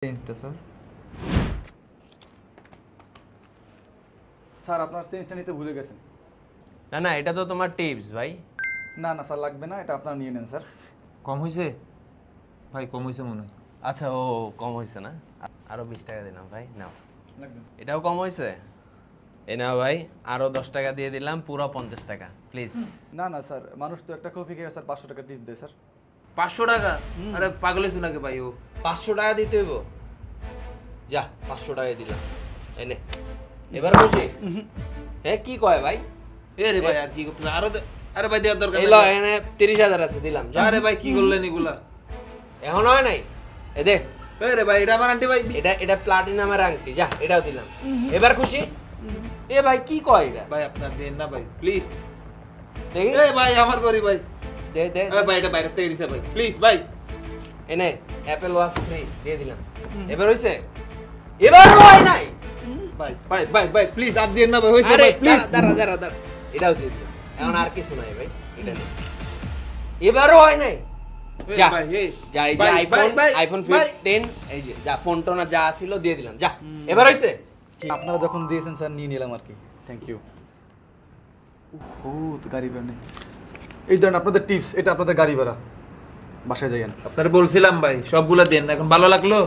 চেঞ্জটা sir. Sir আপনার চেঞ্জটা নিতে ভুলে গেছেন। না না, এটা তো তোমার টিপস ভাই। না না স্যার, লাগবে না, এটা আপনারা নিয়ে নেন স্যার। কম হয়েছে ভাই, কম হয়েছে মনে হয়। আচ্ছা ও কম হয়েছে না, আরো 20 টাকা দিলাম ভাই, নাও। লাগবে না। এটাও কম হয়েছে, এ নাও ভাই, আরো 10 টাকা দিয়ে দিলাম, পুরো 50 টাকা প্লিজ। না না স্যার, মানুষ তো একটা কফি খেয়ে স্যার 500 টাকা টিপ দেয় স্যার। 500 টাকা? আরে পাগল হয়েছে নাকি ভাই? ও 500 টাকা দিতে হইব, যা 500 টাকা দিলাম, এনে এবার বসে। হ্যাঁ কি কয় ভাই? এ রে ভাই আর কি করতেছ? আরে ভাই দেওয়ার দরকার এলো নেই। এনে 30,000 আছে, দিলাম যা। আরে ভাই কি করলেন এগুলা? এখন হয় নাই, এ দে। এ রে ভাই এটা আমার আন্টি ভাই। এটা প্লাটিনামের আংটি, যা এটাও দিলাম, এবার খুশি? এ ভাই কি কয় এটা? ভাই আপনার দেন না ভাই প্লিজ। দেখি এ ভাই আমার গরি ভাই। দে দে এ ভাই এটা বাইরে থেকে দিছে ভাই প্লিজ ভাই। এনে অ্যাপেল ওয়াচ ফ্রি দিয়ে দিলাম, এবার হইছে? এবার হয় নাই? ভাই ভাই ভাই ভাই প্লিজ আর দেন না ভাই, হইছে আরে ভাই প্লিজ। দাঁড়া দাঁড়া দাঁড়া, এটাও দিয়ে দিলাম, এখন আর কিছু নাই ভাই, এটা নেই। এবারও হয় নাই? যা ভাই এই যা, এই যে ভাই, আইফোন ভাই, ভাই, আইফোন ভাই। 15, এই যে যা ফোন টোনা যা ছিল দিয়ে দিলাম, যা এবার হইছে? আপনারা যখন দিয়েছেন স্যার নিয়ে নিলাম আর কি, থ্যাংক ইউ। ও তো গাড়ি ভাড়া নেই। এই ধরেন আপনাদের টিপস, এটা আপনাদের গাড়ি ভাড়া, বাসায় যাইয়েন। আপনারা বলছিলাম ভাই সবগুলা দেন না, এখন ভালো লাগলো।